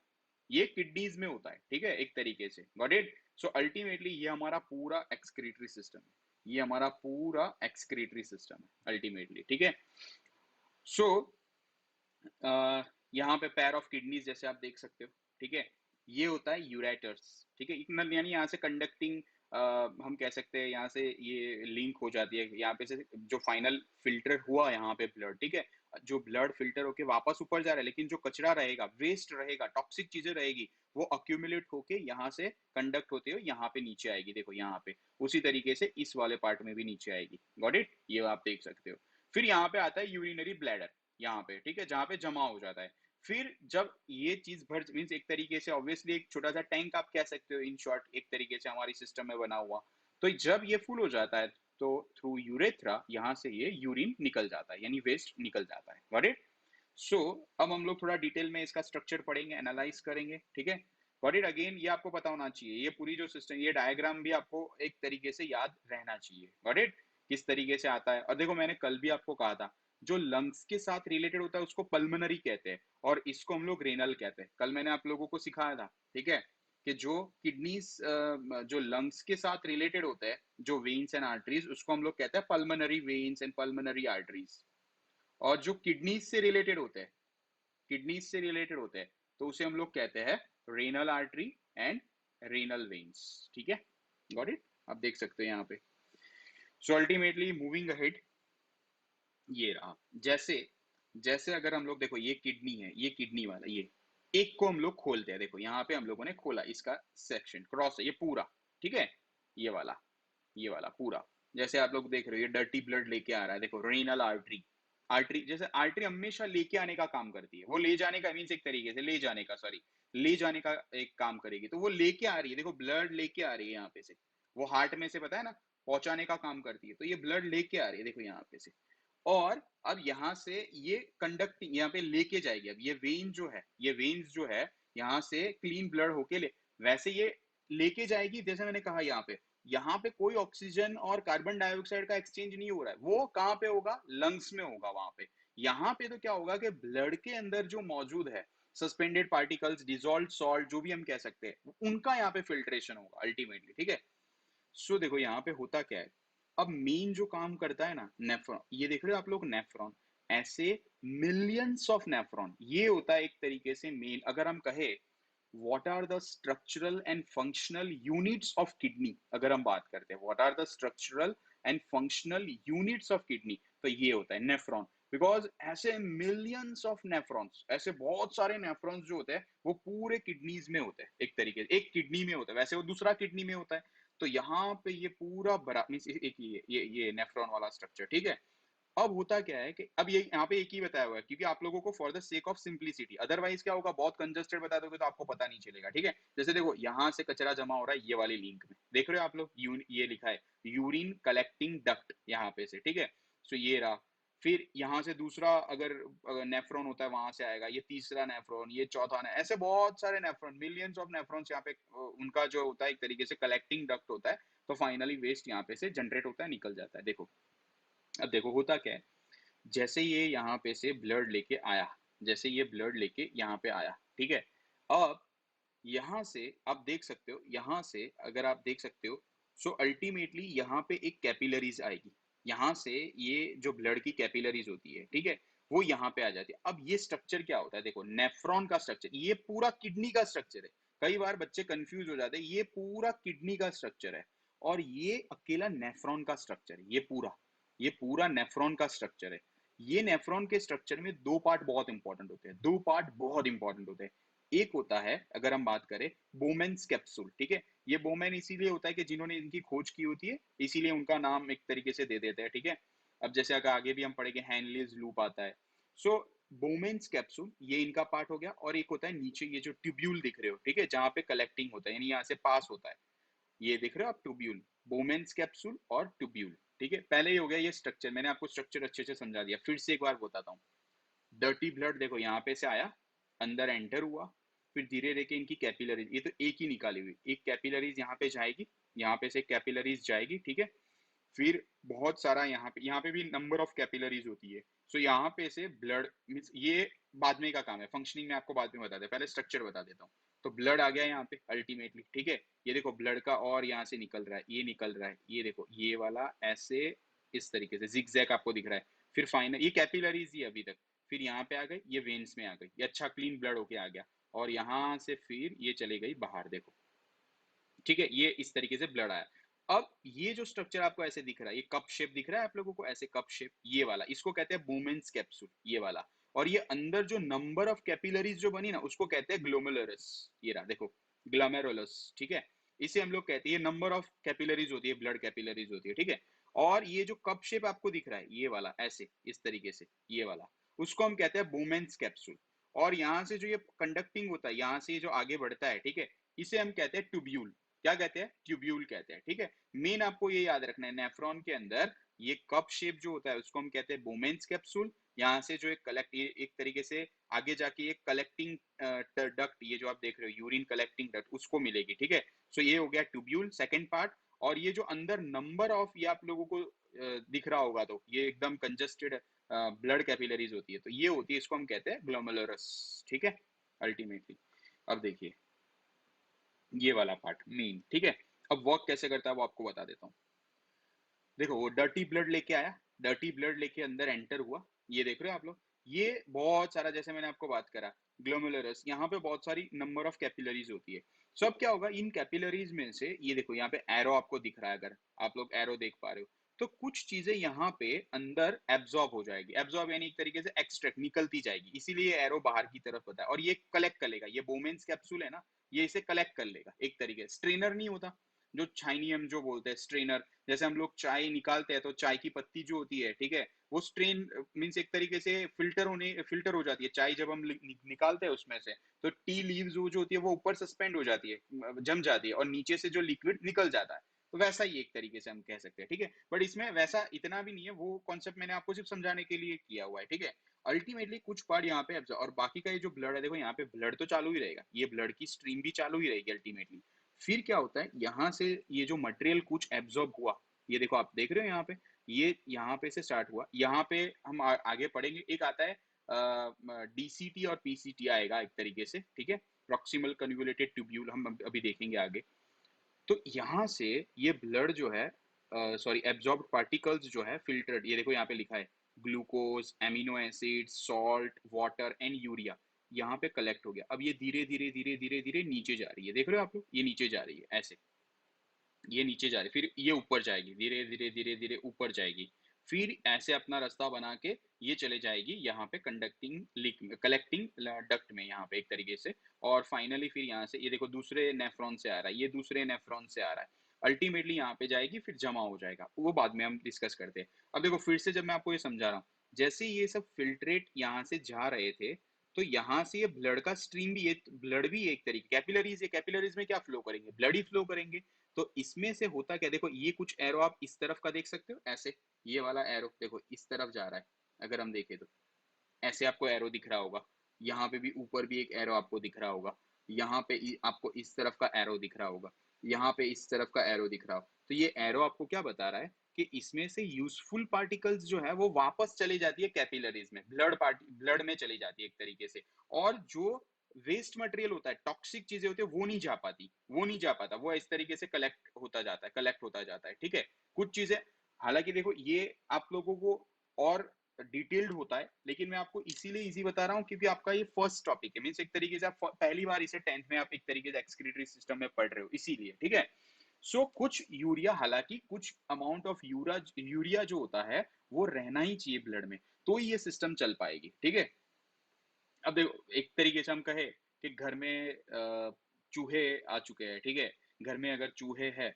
ये किडनीज में होता है, ठीक है, एक तरीके से, गॉट इट। सो अल्टीमेटली ये हमारा पूरा एक्सक्रीटरी सिस्टम है, ये हमारा पूरा एक्सक्रीटरी सिस्टम है अल्टीमेटली, ठीक है। सो यहाँ पे पेयर ऑफ किडनीज जैसे आप देख सकते हो, ठीक है, ये होता है यूरेटर्स, ठीक है, यानी यहाँ से कंडक्टिंग, हम कह सकते हैं यहाँ से ये लिंक हो जाती है, यहाँ पे से जो फाइनल फिल्टर हुआ यहाँ पे ब्लड, ठीक है, जो ब्लड फिल्टर होके वापस ऊपर जा रहा है, लेकिन जो कचरा रहेगा, वेस्ट रहेगा, टॉक्सिक चीजें रहेगी, वो अक्यूमुलेट होके यहाँ से कंडक्ट होते हुए यहाँ पे नीचे आएगी, देखो यहाँ पे उसी तरीके से इस वाले पार्ट में भी नीचे आएगी, गॉट इट, ये आप देख सकते हो। फिर यहाँ पे आता है यूरिनरी ब्लैडर, यहाँ पे, ठीक है, जहाँ पे जमा हो जाता है। फिर जब ये चीज भर, मीन्स एक तरीके से ऑब्वियसली एक छोटा सा टैंक आप कह सकते हो, इन शॉर्ट एक तरीके से हमारी सिस्टम में बना हुआ, तो जब ये फुल हो जाता है तो थ्रू यूरेथ्रा यहाँ से ये यूरिन निकल जाता है, यानी वेस्ट निकल जाता है, गॉट इट। सो अब हम लोग थोड़ा डिटेल में इसका स्ट्रक्चर पढ़ेंगे, एनालाइज करेंगे, ठीक है, गॉट इट। अगेन ये आपको पता होना चाहिए, ये पूरी जो सिस्टम, ये डायग्राम भी आपको एक तरीके से याद रहना चाहिए, गॉट इट, किस तरीके से आता है। और देखो मैंने कल भी आपको कहा था, जो लंग्स के साथ रिलेटेड होता है उसको पल्मनरी कहते हैं और इसको हम लोग रेनल कहते हैं, कल मैंने आप लोगों को सिखाया था, ठीक है, कि जो किडनीज जो लंग्स के साथ रिलेटेड होते हैं, जो वेन्स एंड आर्टरीज, उसको हम लोग कहते हैं pulmonary veins and pulmonary arteries, और जो किडनीज से रिलेटेड होते हैं, किडनीज से रिलेटेड होते हैं, तो उसे हम लोग कहते हैं renal artery and renal veins, ठीक है, गॉट इट, आप देख सकते हैं यहाँ पे। सो अल्टीमेटली मूविंग अहेड, ये रहा, जैसे जैसे अगर हम लोग देखो ये किडनी है, ये किडनी वाला, ये एक को हम लोग खोलते हैं, देखो यहाँ पे हम लोगों ने खोला इसका सेक्शन क्रॉस है ये पूरा, ठीक है, ये वाला, ये वाला पूरा, जैसे आप लोग देख रहे हो ये डर्टी ब्लड लेके आ रहा है, देखो रेनल आर्टरी, आर्टरी जैसे आर्टरी हमेशा लेके आने का काम करती है, वो ले जाने का मीन्स एक तरीके से ले जाने का, सॉरी, ले जाने का एक काम करेगी, तो वो लेके आ रही है, देखो ब्लड लेके आ रही है यहाँ पे से, वो हार्ट में से पता है ना पहुंचाने का काम करती है, तो ये ब्लड लेके आ रही है, देखो यहाँ पे से, और अब यहां से ये कंडक्टिंग यहाँ पे लेके जाएगी, अब ये वेन जो है, ये वेन्स जो है यहाँ से क्लीन ब्लड होके ले, वैसे ये लेके जाएगी, जैसे मैंने कहा यहाँ पे कोई ऑक्सीजन और कार्बन डाइऑक्साइड का एक्सचेंज नहीं हो रहा है, वो कहाँ पे होगा, लंग्स में होगा वहां पे। यहाँ पे तो क्या होगा कि ब्लड के अंदर जो मौजूद है सस्पेंडेड पार्टिकल्स, डिजोल्व सॉल्ट, जो भी हम कह सकते हैं, उनका यहाँ पे फिल्ट्रेशन होगा अल्टीमेटली, ठीक है। सो देखो यहाँ पे होता क्या है, अब मेन जो काम करता है ना नेफ्रॉन, ये देख रहे हो आप लोग नेफ्रॉन, ऐसे मिलियंस ऑफ नेफ्रॉन, ये होता है एक तरीके से मेन, अगर हम कहे what are the structural and functional units of kidney, अगर हम बात करते हैं what are the structural and functional units of kidney, तो ये होता है नेफ्रॉन, बिकॉज ऐसे मिलियंस ऑफ नेफ्रॉन्स, ऐसे बहुत सारे नेफ्रॉन्स जो होते हैं वो पूरे किडनीज में होते हैं, एक तरीके से एक किडनी में होता है, वैसे वो दूसरा किडनी में होता है, तो यहाँ पे ये पूरा बड़ा मीन्स एक ये नेफ्रॉन वाला स्ट्रक्चर, ठीक है। अब होता क्या है कि अब ये यहाँ पे एक ही बताया हुआ है, क्योंकि आप लोगों को for the sake of simplicity, otherwise क्या होगा बहुत कंजस्टेड बता दोगे तो आपको पता नहीं चलेगा, ठीक है। जैसे देखो यहाँ से कचरा जमा हो रहा है ये वाली लिंक में, देख रहे हो आप लोग, ये लिखा है यूरिन कलेक्टिंग डक्ट यहाँ पे से, ठीक है। सो ये रहा, फिर यहाँ से दूसरा अगर नेफ्रॉन होता है वहां से आएगा, ये तीसरा नेफ्रॉन, ये चौथा ऐसे बहुत सारे नेफ्रॉन, मिलियंस ऑफ नेफ्रॉन्स यहाँ पे उनका जो होता है एक तरीके से कलेक्टिंग डक्ट होता है, तो फाइनली वेस्ट यहाँ पे से जनरेट होता है, निकल जाता है। देखो अब देखो होता क्या है, जैसे ये यहाँ पे से ब्लड लेके आया, जैसे ये ब्लड लेके यहाँ पे आया, ठीक है, अब यहाँ से आप देख सकते हो, यहाँ से अगर आप देख सकते हो, सो अल्टीमेटली यहाँ पे एक कैपिलरीज आएगी, यहाँ से ये जो ब्लड की कैपिलरीज होती है, ठीक है, वो यहाँ पे आ जाती है। अब ये स्ट्रक्चर क्या होता है, देखो नेफ्रॉन का स्ट्रक्चर, ये पूरा किडनी का स्ट्रक्चर है। कई बार बच्चे कंफ्यूज हो जाते हैं, ये पूरा किडनी का स्ट्रक्चर है और ये अकेला नेफ्रॉन का स्ट्रक्चर है। ये पूरा नेफ्रॉन का स्ट्रक्चर है। ये नेफ्रॉन के स्ट्रक्चर में दो पार्ट बहुत इंपॉर्टेंट होते हैं, दो पार्ट बहुत इंपॉर्टेंट होते हैं। एक होता है, अगर हम बात करें, बोमेन्स कैप्सूल, ठीक है। ये बोमेन इसीलिए होता है कि जिन्होंने इनकी खोज की होती है, इसीलिए उनका नाम एक तरीके से दे देते हैं, ठीक है। अब जैसे अगर आगे भी हम पढ़ेंगे, हेनलीज लूप आता है। सो बोमेन्स कैप्सूल ये इनका पार्ट हो गया, और एक होता है नीचे ये जो ट्यूब्यूल दिख रहे हो, ठीक है, जहां पे कलेक्टिंग होता है, यानी यहाँ से पास होता है। ये दिख रहे हो आप, ट्यूब्यूल, बोमेन्स कैप्सूल और ट्यूब्यूल, ठीक है। पहले ही हो गया ये स्ट्रक्चर, मैंने आपको स्ट्रक्चर अच्छे से समझा दिया, फिर से एक बार बताता हूँ। डर्टी ब्लड देखो यहाँ पे से आया, अंदर एंटर हुआ, फिर धीरे धीरे इनकी कैपिलरीज, ये तो एक ही निकाली हुई, एक कैपिलरीज यहाँ पे जाएगी, यहाँ पे से कैपिलरीज जाएगी, ठीक है। फिर बहुत सारा यहाँ पे भी नंबर ऑफ कैपिलरीज होती है। सो यहाँ पे से ब्लड मीन्स, ये बाद में का काम है, फंक्शनिंग में आपको बाद में बता दे, पहले स्ट्रक्चर बता देता हूँ। तो ब्लड आ गया यहाँ पे अल्टीमेटली, ठीक है। ये देखो ब्लड का और यहाँ से निकल रहा है, ये निकल रहा है, ये देखो ये वाला ऐसे इस तरीके से जिगजैग आपको दिख रहा है। फिर फाइनल ये कैपिलरीज ही अभी तक, फिर यहाँ पे आ गई, ये वेन्स में आ गई, ये अच्छा क्लीन ब्लड होके आ गया, और यहाँ से फिर ये चली गई बाहर, देखो, ठीक है। ये इस तरीके से ब्लड आया। अब ये जो स्ट्रक्चर आपको ऐसे दिख रहा है, ये कप शेप दिख रहा है आप लोगों को, ऐसे कप शेप, ये वाला, इसको कहते हैं बोमेन्स कैप्सूल, ये वाला। और ये अंदर जो नंबर ऑफ कैपिलरीज जो बनी ना, उसको कहते हैं ग्लोमेरुलस। ये रहा देखो, ग्लोमेरुलस, ठीक है। इसे हम लोग कहते हैं, ये नंबर ऑफ कैपिलरीज होती है, ब्लड कैपिलरीज होती है, ठीक है। और ये जो कप शेप आपको दिख रहा है, ये वाला ऐसे इस तरीके से, ये वाला, उसको हम कहते हैं बोमेन्स कैप्सूल। और यहाँ से जो ये कंडक्टिंग होता है, यहाँ से जो आगे बढ़ता है, ठीक है, इसे हम कहते हैं ट्यूब्यूल। क्या कहते हैं, ट्यूब्यूल कहते हैं, ठीक है। मेन आपको ये याद रखना है, नेफ्रॉन के अंदर ये कप शेप जो होता है उसको हम कहते हैं बोमेन्स कैप्सूल। यहाँ से जो एक तरीके से आगे जाके एक कलेक्टिंग डक्ट, ये जो आप देख रहे हो यूरिन कलेक्टिंग डक्ट, उसको मिलेगी, ठीक है। सो ये हो गया ट्यूब्यूल, सेकंड पार्ट। और ये जो अंदर नंबर ऑफ, ये आप लोगों को दिख रहा होगा, तो ये एकदम कंजेस्टेड ब्लड कैपिलरीज होती है, तो ये होती है, इसको हम कहते हैं ग्लोमेरुलस, ठीक है, अल्टीमेटली। अब देखिए ये वाला पार्ट मेन, ठीक है। अब वर्क कैसे करता है वो आपको बता देता हूँ। देखो वो डर्टी ब्लड लेके आया, डर्टी ब्लड लेके अंदर एंटर हुआ, ये देख रहे हो आप लोग, ये बहुत सारा, जैसे मैंने आपको बात करा, ग्लोमेरुलस, यहाँ पे बहुत सारी नंबर ऑफ कैपिलरीज होती है। सो अब क्या होगा, इन कैपिलरीज में से, ये देखो यहाँ पे एरो आपको दिख रहा है, अगर आप लोग एरो देख पा रहे हो, तो कुछ चीजें यहाँ पे अंदर एब्जॉर्ब हो जाएगी, एब्जॉर्ब यानी एक तरीके से एक्सट्रैक्ट निकलती जाएगी, इसीलिए एरो बाहर की तरफ होता है, और ये कलेक्ट कर लेगा, ये बोमेन्स कैप्सूल है ना, ये इसे कलेक्ट कर लेगा एक तरीके से, स्ट्रेनर नहीं होता जो चाइनी हम जो बोलते हैं स्ट्रेनर, जैसे हम लोग चाय निकालते हैं तो चाय की पत्ती जो होती है, ठीक है, वो स्ट्रेन मीन्स एक तरीके से फिल्टर हो जाती है चाय, जब हम निकालते हैं उसमें से, तो टी लीव्स वो जो होती है वो ऊपर सस्पेंड हो जाती है, जम जाती है, और नीचे से जो लिक्विड निकल जाता है। तो वैसा ही एक तरीके से हम कह सकते हैं, ठीक है। बट इसमें वैसा इतना भी नहीं है, वो कॉन्सेप्ट मैंने आपको सिर्फ समझाने के लिए किया हुआ है, ठीक है। अल्टीमेटली कुछ पार्ट यहाँ पे और बाकी का ये जो ब्लड है, देखो यहाँ पे ब्लड तो चालू ही रहेगा, ये ब्लड की स्ट्रीम भी चालू ही रहेगी अल्टीमेटली। फिर क्या होता है, यहाँ से ये जो मटेरियल कुछ एब्जॉर्ब हुआ, ये देखो आप देख रहे हो यहाँ पे, ये यहाँ पे से स्टार्ट हुआ, यहाँ पे हम आगे पढ़ेंगे, एक आता है डीसीटी और पीसीटी आएगा एक तरीके से, ठीक है, प्रॉक्सिमल कन्वोल्यूटेड ट्यूब्यूल, हम अभी देखेंगे आगे। तो यहाँ से ये ब्लड जो है, सॉरी, एब्जॉर्ब्ड पार्टिकल्स जो है फिल्टर्ड, ये देखो यहाँ पे लिखा है glucose, amino acid, salt, water and urea, यहाँ पे कलेक्ट हो गया। अब ये धीरे धीरे धीरे धीरे धीरे नीचे जा रही है, देख रहे हो आप लोग, ये नीचे जा रही है ऐसे, ये नीचे जा रही, फिर ये ऊपर जाएगी, धीरे धीरे धीरे धीरे ऊपर जाएगी, फिर ऐसे अपना रास्ता बना के ये चले जाएगी यहाँ पे कंडक्टिंग लिक कलेक्टिंग डक्ट में, यहाँ पे एक तरीके से। और फाइनली फिर यहाँ से ये देखो दूसरे नेफ्रॉन से आ रहा है, ये दूसरे नेफ्रॉन से आ रहा है, अल्टीमेटली यहाँ पे जाएगी, फिर जमा हो जाएगा, वो बाद में हम डिस्कस करते हैं। अब देखो फिर से जब मैं आपको ये समझा रहा हूँ, जैसे ये सब फिल्ट्रेट यहाँ से जा रहे थे, तो यहाँ से ये ब्लड का स्ट्रीम भी, ये ब्लड भी एक तरीके कैपिलरीज है, कैपिलरीज में क्या फ्लो करेंगे, ब्लड ही फ्लो करेंगे। तो इसमें से होता क्या, देखो ये कुछ एरो आप इस तरफ का देख सकते हो ऐसे, ये वाला एरो देखो इस तरफ जा रहा है, अगर हम देखें तो ऐसे आपको एरो दिख रहा होगा, यहाँ पे भी ऊपर भी एक एरो आपको दिख रहा होगा, यहाँ पे आपको इस तरफ का एरो दिख रहा होगा, यहाँ पे इस तरफ का एरो दिख रहा हो। तो ये एरो आपको क्या बता रहा है कि इसमें से यूजफुल पार्टिकल्स जो है वो वापस चली जाती है कैपिलरीज में, ब्लड में चली जाती है एक तरीके से, और जो वेस्ट मटेरियल होता है, टॉक्सिक चीजें होती है, वो नहीं जा पाती, वो नहीं जा पाता, वो इस तरीके से कलेक्ट होता जाता है, ठीक है। कुछ चीजें हालांकि देखो ये आप लोगों को और डिटेल्ड होता है, लेकिन मैं आपको इसीलिए इजी बता रहा हूँ क्योंकि आपका ये फर्स्ट टॉपिक है, मीन्स एक तरीके से आप पहली बार इसे 10th में आप एक तरीके से एक्सक्रीटरी सिस्टम में पढ़ रहे हो, इसीलिए, ठीक है। सो कुछ यूरिया, हालांकि कुछ अमाउंट ऑफ यूरिया जो होता है वो रहना ही चाहिए ब्लड में, तो ये सिस्टम चल पाएगी, ठीक है। अब देखो एक तरीके से हम कहे कि घर में चूहे आ चुके हैं, ठीक है, घर में अगर चूहे हैं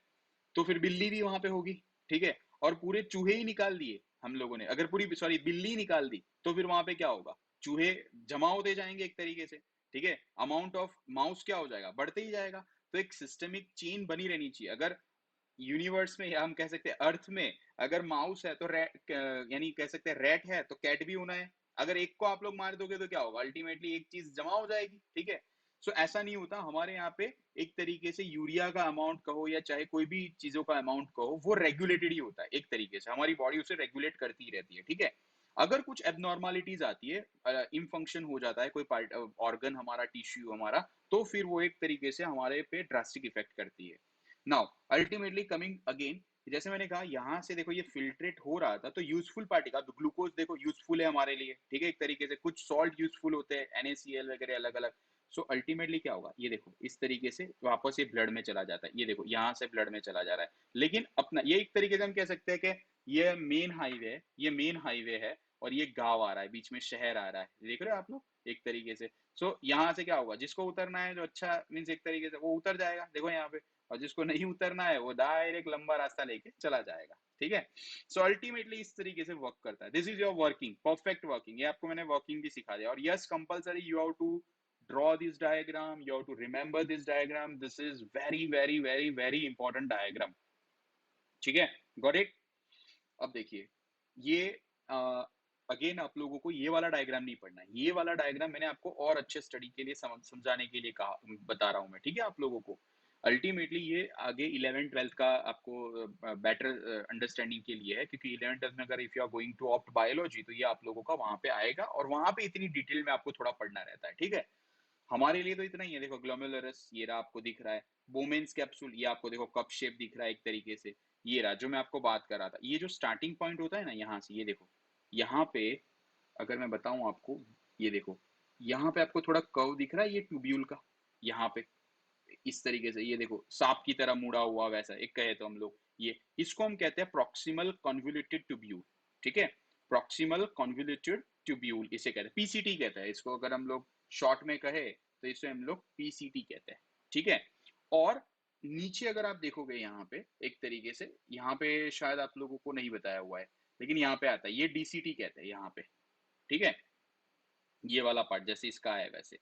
तो फिर बिल्ली भी वहां पे होगी, ठीक है, और पूरे चूहे ही निकाल दिए हम लोगों ने, अगर पूरी सॉरी बिल्ली निकाल दी तो फिर वहां पे क्या होगा, चूहे जमा होते जाएंगे एक तरीके से, ठीक है, अमाउंट ऑफ माउस क्या हो जाएगा, बढ़ते ही जाएगा। तो एक सिस्टमिक चेन बनी रहनी चाहिए। अगर यूनिवर्स में, या हम कह सकते हैं अर्थ में, अगर माउस है तो रैट, यानी कह सकते हैं रैट है तो कैट भी होना है। अगर एक को आप लोग मार दोगे तो क्या होगा, अल्टीमेटली एक चीज जमा हो जाएगी, ठीक है। सो ऐसा नहीं होता हमारे यहाँ पे, एक तरीके से यूरिया का अमाउंट कहो या चाहे कोई भी चीजों का अमाउंट कहो, वो रेगुलेटेड ही होता है, एक तरीके से हमारी बॉडी उसे रेगुलेट करती ही रहती है, ठीक है। अगर कुछ एबनॉर्मालिटीज आती है, इनफंक्शन हो जाता है कोई पार्ट ऑर्गन हमारा, टिश्यू हमारा, तो फिर वो एक तरीके से हमारे पे ड्रास्टिक इफेक्ट करती है। नाउ अल्टीमेटली कमिंग अगेन, जैसे मैंने कहा यहां से देखो ये फिल्ट्रेट हो रहा था तो यूजफुल पार्टिकल, तो ग्लूकोज देखो यूजफुल है हमारे लिए, ठीक है, एक तरीके से कुछ सॉल्ट यूजफुल होते हैं, NaCl वगैरह अलग अलग। सो अल्टीमेटली क्या होगा, ये देखो इस तरीके से वापस ये ब्लड में चला जाता है, ये देखो यहाँ से ब्लड में चला जा रहा है। लेकिन अपना ये एक तरीके से हम कह सकते हैं कि ये मेन हाईवे है, ये मेन हाईवे है, और ये गांव आ रहा है बीच में, शहर आ रहा है, देख रहे हो आप लोग एक तरीके से। सो यहाँ से क्या होगा, जिसको उतरना है जो अच्छा मीन्स एक तरीके से वो उतर जाएगा, देखो यहाँ पे, और जिसको नहीं उतरना है वो डायरेक्ट लंबा रास्ता लेके चला जाएगा, ठीक है। सो अल्टीमेटली इस तरीके से वर्क करता है। This is your working, perfect working, ये आपको मैंने वर्किंग भी सिखा दिया। और yes compulsory you have to draw this diagram, you have to remember this diagram, this is very very very very important diagram, ठीक है, गॉट इट। अब देखिए ये अगेन आप लोगों को ये वाला डायग्राम नहीं पढ़ना है, ये वाला डायग्राम मैंने आपको और अच्छे स्टडी के लिए समझाने के लिए कहा, बता रहा हूं मैं, ठीक है, आप लोगों को। अल्टीमेटली ये आगे 11th 12th का आपको बेटर अंडरस्टैंडिंग के लिए है, क्योंकि 11th 12th में अगर if you are going to opt biology तो ये आप लोगों का वहां पे आएगा, और वहां पे इतनी डिटेल में आपको थोड़ा पढ़ना रहता है, ठीक है। हमारे लिए तो इतना ही है, देखो ग्लोमेरुलस ये रहा आपको दिख रहा है, बोमेन्स कैप्सूल ये आपको देखो कप शेप दिख रहा है एक तरीके से, ये रहा जो मैं आपको बात कर रहा था, ये जो स्टार्टिंग पॉइंट होता है ना यहाँ से, ये देखो यहाँ पे अगर मैं बताऊं आपको, ये देखो यहाँ पे आपको थोड़ा कर्व दिख रहा है ये ट्यूब्यूल का, यहाँ पे इस तरीके से, ये देखो सांप की तरह मुड़ा हुआ वैसा एक कहे तो हम लोग, ये इसको हम कहते हैं प्रॉक्सिमल कन्वोल्यूटेड ट्यूब्यूल, ठीक है, प्रॉक्सिमल कन्वोल्यूटेड ट्यूब्यूल इसे कहते हैं, PCT कहते हैं इसको, अगर हम लोग शॉर्ट में कहे तो इसे हम लोग PCT कहते हैं, ठीक है। और नीचे अगर आप देखोगे यहाँ पे एक तरीके से, यहाँ पे शायद आप लोगों को नहीं बताया हुआ है, लेकिन यहाँ पे आता है ये DCT कहते हैं यहाँ पे, ठीक है, ये वाला पार्ट जैसे इसका है वैसे,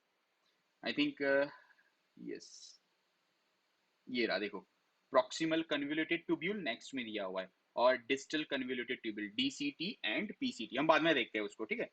आई थिंक यस, ये रहा देखो, प्रॉक्सिमल कन्वोल्यूटेड ट्यूब्यूल नेक्स्ट में दिया हुआ है, और distal convoluted tubule DCT and PCT, हम बाद में देखते हैं उसको, ठीक है।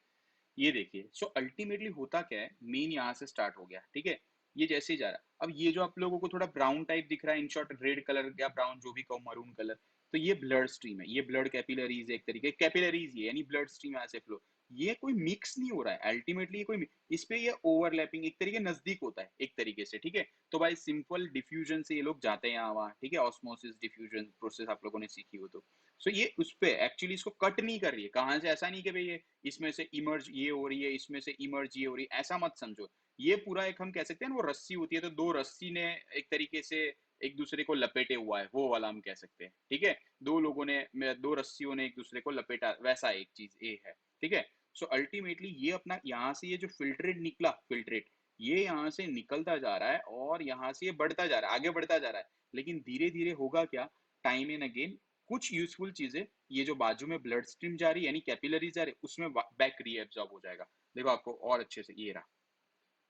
ये देखिए सो अल्टीमेटली होता क्या है, मेन यहाँ से स्टार्ट हो गया, ठीक है, ये जैसे ही जा रहा है, अब ये जो आप लोगों को थोड़ा ब्राउन टाइप दिख रहा है, इन शॉर्ट रेड कलर या ब्राउन जो भी कहो, मरून कलर, तो ये ब्लड स्ट्रीम है, ये ब्लड कैपिलरीज है एक तरीके, कैपिलरीज ये यानी ब्लड स्ट्रीम यहाँ से फ्लो, ये कोई मिक्स नहीं हो रहा है अल्टीमेटली, कोई इस पे ये ओवरलैपिंग एक तरीके नजदीक होता है एक तरीके से, ठीक है। तो भाई सिंपल डिफ्यूजन से ये लोग जाते हैं यहाँ वहाँ, ठीक है, ऑस्मोसिस डिफ्यूजन प्रोसेस आप लोगों ने सीखी हो तो। सो ये उस पे एक्चुअली इसको कट नहीं कर रही है कहाँ से, ऐसा नहीं कि भाई ये इसमें से इमर्ज ये हो रही है, इसमें से इमर्ज ये हो रही है, ऐसा मत समझो। ये पूरा एक हम कह सकते हैं ना, वो रस्सी होती है तो दो रस्सी ने एक तरीके से एक दूसरे को लपेटे हुआ है, वो वाला हम कह सकते हैं, ठीक है, दो लोगों ने, दो रस्सियों ने एक दूसरे को लपेटा, वैसा एक चीज ये है, ठीक है। सो अल्टीमेटली ये अपना यहाँ से ये जो फिल्ट्रेट निकला, फिल्ट्रेट ये यहाँ से निकलता जा रहा है, और यहाँ से ये बढ़ता जा रहा है, आगे बढ़ता जा रहा है, लेकिन धीरे धीरे होगा क्या, टाइम एंड अगेन कुछ यूजफुल चीजें, ये जो बाजू में ब्लड स्ट्रीम जा रही है यानी कैपिलरीज जा रही है, उसमें बैक रीएब्जॉर्ब हो जाएगा। देखो आपको और अच्छे से ये रहा,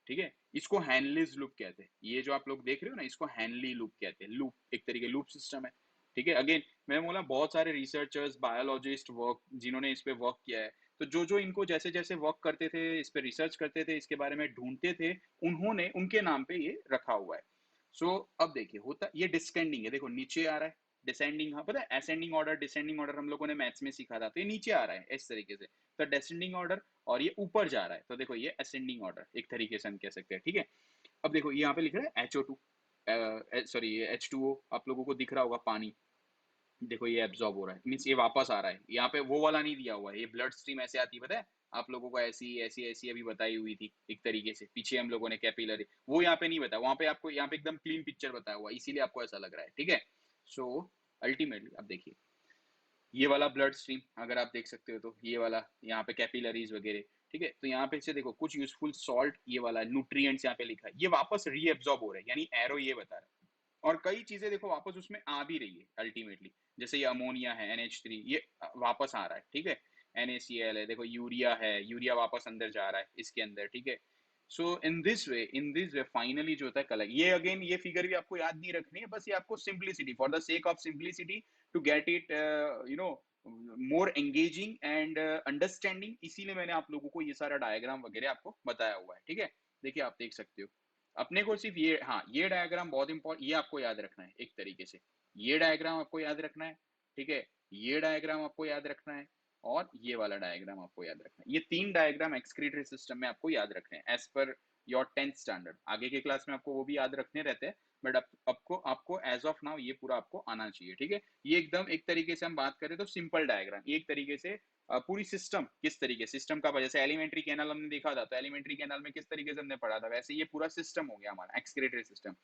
ठीक है, इसको हैनलीज लूप कहते हैं, ये जो आप लोग देख रहे हो ना इसको हैनली लूप कहते हैं, लूप एक तरीके लूप सिस्टम है, ठीक है। अगेन मैंने बोला बहुत सारे रिसर्चर्स बायोलॉजिस्ट वर्क जिन्होंने इस पे वर्क किया है, तो जो जो इनको जैसे जैसे वर्क करते थे, इस पे रिसर्च करते थे, इसके बारे में ढूंढते थे, उन्होंने उनके नाम पे ये रखा हुआ है। सो अब देखिए होता ये डिस्केंडिंग है, देखो नीचे आ रहा है, डिसेंडिंग, हाँ पता है असेंडिंग ऑर्डर डिसेंडिंग ऑर्डर हम लोगों ने मैथ्स में सीखा था, तो ये नीचे आ रहा है इस तरीके से, तो डिसेंडिंग ऑर्डर, और ये ऊपर जा रहा है, तो देखो ये असेंडिंग ऑर्डर एक तरीके से हम कह सकते हैं, ठीक है। अब देखो यहाँ पे लिख रहा है HO2, सॉरी ये H2O आप लोगों को दिख रहा होगा पानी, देखो ये एब्जॉर्ब हो रहा है, मीन्स ये वापस आ रहा है, यहाँ पे वो वाला नहीं दिया हुआ है, ये ब्लड स्ट्रीम ऐसे आती है, पता है आप लोगों को, ऐसी ऐसी ऐसी अभी बताई हुई थी एक तरीके से पीछे हम लोगों ने, कैपिलरी, वो यहाँ पे नहीं बताया, वहां पे आपको यहाँ पे एकदम क्लीन पिक्चर बताया हुआ है, इसीलिए आपको ऐसा लग रहा है, ठीक है। सो अल्टीमेटली अब देखिए, ये वाला ब्लड स्ट्रीम अगर आप देख सकते हो तो ये वाला यहाँ पे कैपिलरीज वगैरह, ठीक है। तो यहाँ पे से देखो कुछ यूजफुल सॉल्ट, ये वाला न्यूट्रिएंट्स यहाँ पे लिखा है, ये वापस रीएब्जॉर्ब हो रहे हैं, यानी एरो ये बता रहा है। और कई चीजें देखो वापस उसमें आ भी रही है अल्टीमेटली, जैसे ये अमोनिया है NH3, ये वापस आ रहा है, ठीक है। NaCl है, देखो यूरिया है, यूरिया वापस अंदर जा रहा है इसके अंदर, ठीक है। सो इन दिस वे फाइनली जो होता है कलर, ये अगेन ये फिगर भी आपको याद नहीं रखनी है, बस ये आपको simplicity, for the sake of simplicity, to get it you know more engaging and understanding, इसीलिए मैंने आप लोगों को ये सारा डायग्राम वगैरह आपको बताया हुआ है, ठीक है। देखिए आप देख सकते हो, अपने को सिर्फ ये, हाँ ये डायग्राम बहुत इंपॉर्टेंट, ये आपको याद रखना है एक तरीके से, ये डायग्राम आपको याद रखना है, ठीक है। ये डायग्राम आपको याद रखना है, और ये वाला डायग्राम आपको याद रखना है, ये तीन डायग्राम एक्सक्रीटरी सिस्टम में आपको याद रखने हैं as per your 10th standard. आगे के क्लास में आपको वो भी याद रखने रहते हैं, बट आपको आपको एज ऑफ नाउ ये पूरा आपको आना चाहिए, ठीक है। ये एकदम एक तरीके से हम बात करें तो सिंपल डायग्राम, ये एक तरीके से पूरी सिस्टम, किस तरीके सिस्टम का, जैसे एलिमेंट्री कैनल हमने देखा था, तो एलिमेंट्री कैनल में किस तरीके से हमने पढ़ा था, वैसे ये पूरा सिस्टम हो गया हमारा एक्सक्रीटरी सिस्टम।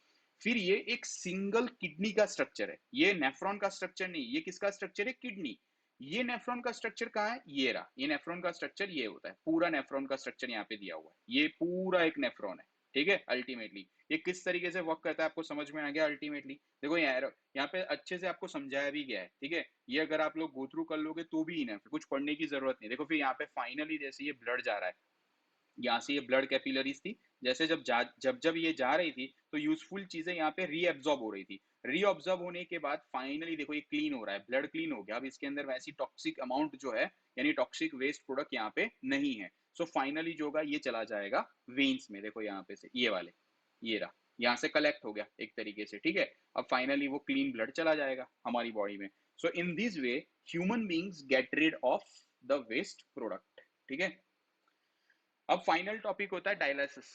फिर ये एक सिंगल किडनी का स्ट्रक्चर है, ये नेफ्रॉन का स्ट्रक्चर नहीं, ये किसका स्ट्रक्चर है, किडनी। ये नेफ्रॉन का स्ट्रक्चर कहाँ है, ये रहा, ये नेफ्रॉन का स्ट्रक्चर ये होता है, पूरा नेफ्रॉन का स्ट्रक्चर यहाँ पे दिया हुआ है, ये पूरा एक नेफ्रॉन है, ठीक है। अल्टीमेटली ये किस तरीके से वर्क करता है आपको समझ में आ गया अल्टीमेटली। देखो यहाँ पे अच्छे से आपको समझाया भी गया है, ठीक है। ये अगर आप लोग गो थ्रू कर लोगे तो भी इनफ है, कुछ पढ़ने की जरूरत नहीं। देखो फिर यहाँ पे फाइनली जैसे ये ब्लड जा रहा है, यहाँ से ये ब्लड कैपिलरीज थी, जैसे जब ये जा रही थी तो यूजफुल चीजें यहाँ पे रीअब्जॉर्ब हो रही थी, रीअब्जॉर्ब होने के बाद फाइनली देखो ये क्लीन हो रहा है, ब्लड क्लीन हो गया, अब इसके अंदर वैसी टॉक्सिक अमाउंट जो है, यानी टॉक्सिक वेस्ट प्रोडक्ट यहाँ पे नहीं है। सो फाइनली जो होगा ये चला जाएगा वेन्स में, देखो यहाँ पे से ये वाले, ये रहा, यहाँ से कलेक्ट हो गया एक तरीके से, ठीक है। अब फाइनली वो क्लीन ब्लड चला जाएगा हमारी बॉडी में। So in this way human beings get rid of the waste product, ठीक है। अब फाइनल टॉपिक होता है डायलिसिस,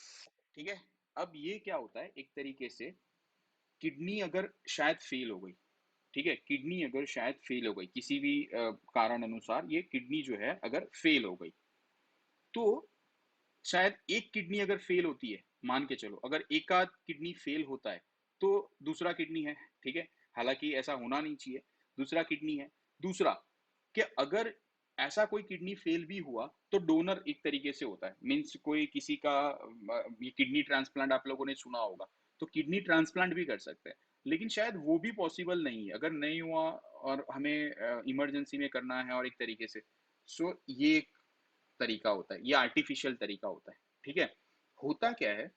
ठीक है। अब ये क्या होता है, एक तरीके से किडनी अगर शायद फेल हो गई, ठीक है, किडनी अगर शायद फेल हो गई किसी भी कारण अनुसार, ये किडनी जो है अगर फेल हो गई, तो शायद एक किडनी अगर फेल होती है, मान के चलो अगर एक आध किडनी फेल होता है, तो दूसरा किडनी है, ठीक है। हालांकि ऐसा होना नहीं चाहिए, दूसरा किडनी है। दूसरा कि अगर ऐसा कोई किडनी फेल भी हुआ तो डोनर एक तरीके से होता है, मीन्स कोई किसी का ये किडनी ट्रांसप्लांट आप लोगों ने सुना होगा, तो किडनी ट्रांसप्लांट भी कर सकते हैं, लेकिन शायद वो भी पॉसिबल नहीं है अगर नहीं हुआ और हमें इमरजेंसी में करना है और एक तरीके से। सो ये एक तरीका होता है, ये आर्टिफिशियल तरीका होता है, ठीक है। होता क्या है,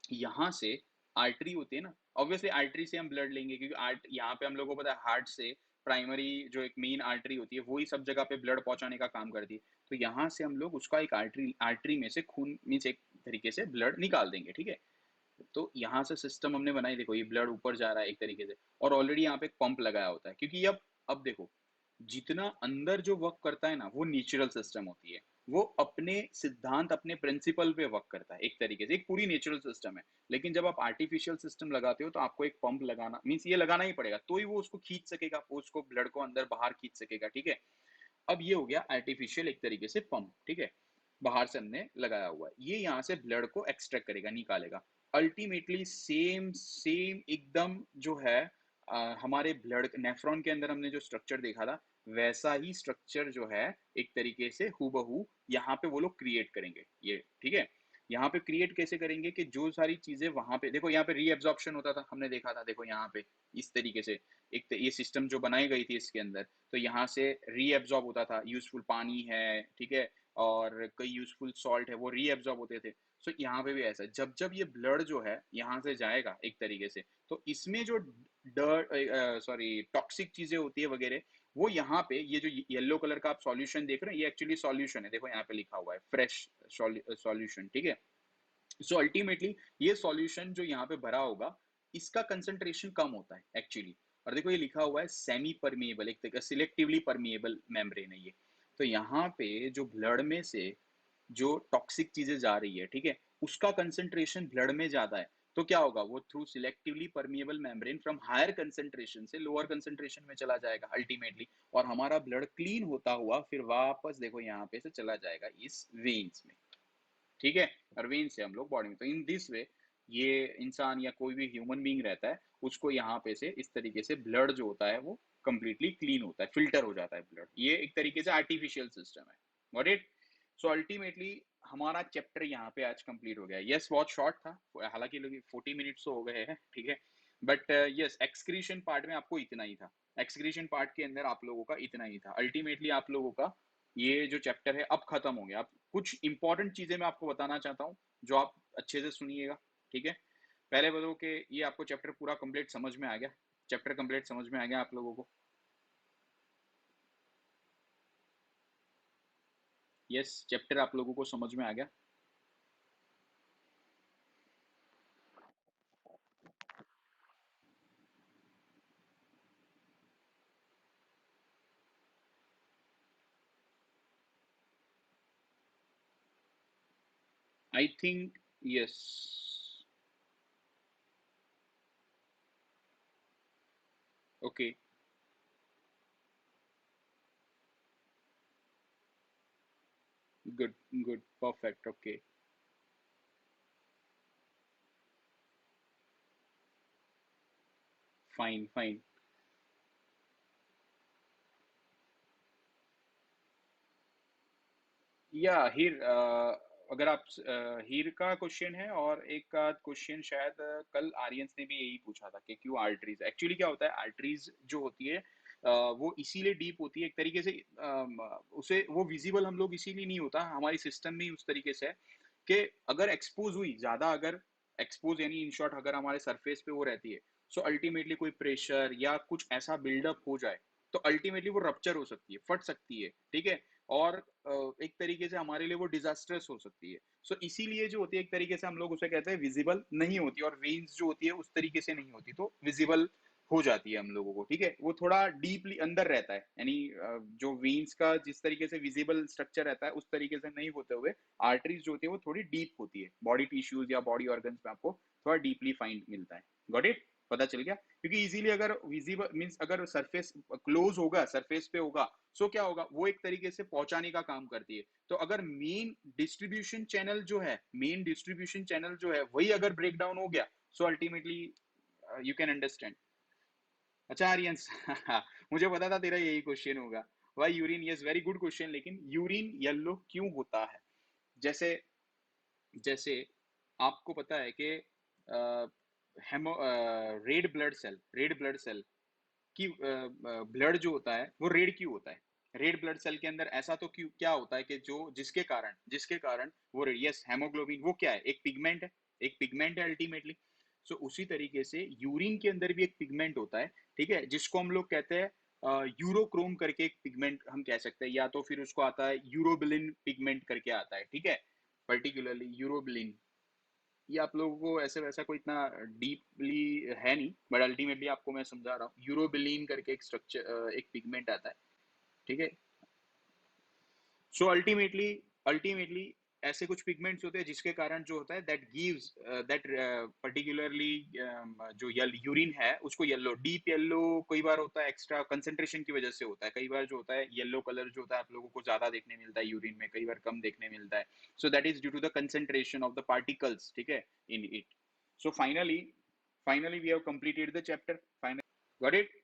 यहाँ से आर्टरी होती है ना, ऑब्वियसली आर्टरी से हम ब्लड लेंगे, क्योंकि आर्ट यहाँ पे हम लोगों को पता है हार्ट से प्राइमरी जो एक मेन आर्टरी होती है वही सब जगह पे ब्लड पहुंचाने का काम करती है, तो यहाँ से हम लोग उसका एक आर्टरी आर्टरी में से खून मीन्स एक तरीके से ब्लड निकाल देंगे, ठीक है। तो यहाँ से सिस्टम हमने बनाई, देखो ये ब्लड ऊपर जा रहा है एक तरीके से, और ऑलरेडी यहाँ पे एक पंप लगाया होता है, क्योंकि अब देखो जितना अंदर जो वर्क करता है ना वो नेचुरल सिस्टम होती है, वो अपने सिद्धांत अपने प्रिंसिपल पे वर्क करता है एक तरीके से, एक पूरी नेचुरल सिस्टम है। लेकिन जब आप आर्टिफिशियल सिस्टम लगाते हो तो आपको एक पंप लगाना मीन्स ये लगाना ही पड़ेगा, तो ही वो उसको खींच सकेगा, वो उसको ब्लड को अंदर बाहर खींच सकेगा, ठीक है। अब ये हो गया आर्टिफिशियल एक तरीके से पंप, ठीक है, बाहर से हमने लगाया हुआ है, ये यहाँ से ब्लड को एक्सट्रैक्ट करेगा, निकालेगा। अल्टीमेटली सेम सेम एकदम जो है हमारे ब्लड नेफ्रॉन के अंदर हमने जो स्ट्रक्चर देखा था, वैसा ही स्ट्रक्चर जो है एक तरीके से हूबहू यहाँ पे वो लोग क्रिएट करेंगे, ये ठीक है। यहाँ पे क्रिएट कैसे करेंगे कि जो सारी चीजें वहां पे देखो, यहाँ पे रीएब्जॉर्प्शन होता था हमने देखा था, देखो यहाँ पे इस तरीके से एक ये सिस्टम जो बनाई गई थी इसके अंदर, तो यहाँ से रीएब्जॉर्ब होता था, यूजफुल पानी है, ठीक है, और कई यूजफुल सॉल्ट है वो रीएब्जॉर्ब होते थे। सो यहाँ पे भी ऐसा है, जब जब ये ब्लड जो है यहाँ से जाएगा एक तरीके से, तो इसमें जो डर्ट सॉरी टॉक्सिक चीजें होती है वगैरह, वो यहाँ पे ये जो येलो कलर का आप सॉल्यूशन देख रहे हैं, ये एक्चुअली सॉल्यूशन है, देखो यहाँ पे लिखा हुआ है फ्रेश सॉल्यूशन, ठीक है। सो अल्टीमेटली ये सॉल्यूशन जो यहाँ पे भरा होगा, इसका कंसंट्रेशन कम होता है एक्चुअली, और देखो ये लिखा हुआ है सेमी परमिएबल, एक तरह सिलेक्टिवली परमिएबल मेम्ब्रेन है ये। तो यहाँ पे जो ब्लड में से जो टॉक्सिक चीजें जा रही है, ठीक है, उसका कंसंट्रेशन ब्लड में ज्यादा है, तो क्या होगा, वो through selectively permeable membrane from higher concentration से लोअर कंसेंट्रेशन में चला जाएगा अल्टीमेटली, और हमारा ब्लड क्लीन होता हुआ फिर वापस देखो यहाँ पे से चला जाएगा इस वेन्स में, ठीक है, और वेन्स से हम लोग बॉडी में, तो इन दिस वे ये इंसान या कोई भी ह्यूमन बीइंग रहता है उसको यहाँ पे से इस तरीके से ब्लड जो होता है वो कंप्लीटली क्लीन होता है, फिल्टर हो जाता है ब्लड, ये एक तरीके से आर्टिफिशियल सिस्टम है। Got it? सो अल्टीमेटली हमारा चैप्टर यहाँ पे आज कंप्लीट हो गया। यस, बहुत शॉर्ट था, हालांकि 40 मिनट्स तो हो गए हैं, ठीक है, बट यस, एक्सक्रीशन पार्ट में आपको इतना ही था, एक्सक्रीशन पार्ट के अंदर आप लोगों का इतना ही था। अल्टीमेटली आप लोगों का ये जो चैप्टर है अब खत्म हो गया। अब कुछ इंपॉर्टेंट चीजें मैं आपको बताना चाहता हूँ जो आप अच्छे से सुनिएगा, ठीक है। पहले बताओ कि ये आपको चैप्टर पूरा कंप्लीट समझ में आ गया, चैप्टर कंप्लीट समझ में आ गया आप लोगों को? यस, चैप्टर आप लोगों को समझ में आ गया? I think yes. Okay, good, good, perfect, okay, fine, fine. या हीर, अगर आप हीर का क्वेश्चन है, और एक का क्वेश्चन शायद कल आर्यंस ने भी यही पूछा था कि क्यों आर्टरीज, एक्चुअली क्या होता है, आर्टरीज जो होती है वो इसीलिए डीप होती है एक तरीके से, उसे वो विजिबल हम लोग इसीलिए नहीं होता, हमारी सिस्टम में ही उस तरीके से है कि अगर एक्सपोज हुई ज्यादा, अगर एक्सपोज यानी इन शॉर्ट अगर हमारे सरफेस पे वो रहती है, सो अल्टीमेटली कोई प्रेशर या कुछ ऐसा बिल्डअप हो जाए तो अल्टीमेटली वो रप्चर हो सकती है, फट सकती है, ठीक है, और एक तरीके से हमारे लिए वो डिजास्ट्रस हो सकती है। सो इसीलिए जो होती है एक तरीके से हम लोग उसे कहते हैं विजिबल नहीं होती, और वेन्स जो होती है उस तरीके से नहीं होती, तो विजिबल हो जाती है हम लोगों को, ठीक है, वो थोड़ा डीपली अंदर रहता है, यानी जो वेन्स का जिस तरीके से विजिबल स्ट्रक्चर रहता है उस तरीके से नहीं होते हुए आर्टरीज जो होती है वो थोड़ी डीप होती है, बॉडी टिश्यूज या बॉडी ऑर्गन्स में आपको थोड़ा डीपली फाइंड मिलता है। Got it? पता चल गया? क्योंकि इजीली अगर विजिबल मींस अगर सरफेस क्लोज होगा, सरफेस पे होगा, सो क्या होगा, वो एक तरीके से पहुंचाने का काम करती है। तो अगर मेन डिस्ट्रीब्यूशन चैनल जो है वही अगर ब्रेक डाउन हो गया, so ultimately you can understand. अच्छा आर्यंस, मुझे पता था तेरा यही क्वेश्चन होगा, why urine, yes, very good question, लेकिन यूरिन येलो क्यों होता है? जैसे जैसे आपको पता है कि हेमो रेड ब्लड सेल कि ब्लड जो होता है वो रेड क्यों होता है? रेड ब्लड सेल के अंदर ऐसा तो क्यों क्या होता है कि जो जिसके कारण वो रेड, यस, हेमोग्लोबिन वो क्या है, एक पिगमेंट है, एक पिगमेंट है अल्टीमेटली। सो उसी तरीके से यूरिन के अंदर भी एक पिगमेंट होता है, ठीक है, जिसको हम लोग कहते हैं यूरोक्रोम करके एक पिगमेंट हम कह सकते हैं, या तो फिर उसको आता है यूरोबिलिन पिगमेंट करके आता है, ठीक है, पर्टिकुलरली यूरोबिलिन। ये आप लोगों को ऐसे वैसा कोई इतना डीपली है नहीं, बट अल्टीमेटली आपको मैं समझा रहा हूँ, यूरोबिलीन करके एक स्ट्रक्चर, एक पिगमेंट आता है, ठीक है। सो अल्टीमेटली ऐसे कुछ पिगमेंट्स होते हैं जिसके कारण जो होता है दैट गिव्स दैट पर्टिकुलरली जो यूरिन है उसको येलो, डीप येलो कई बार होता है, एक्स्ट्रा कंसंट्रेशन की वजह से होता है, कई बार जो होता है येलो कलर जो होता है आप लोगों को ज्यादा देखने मिलता है यूरिन में, कई बार कम देखने मिलता है। So that is due to the concentration of the particles, ठीक है, in it. So finally we have completed the chapter, finally. Got it?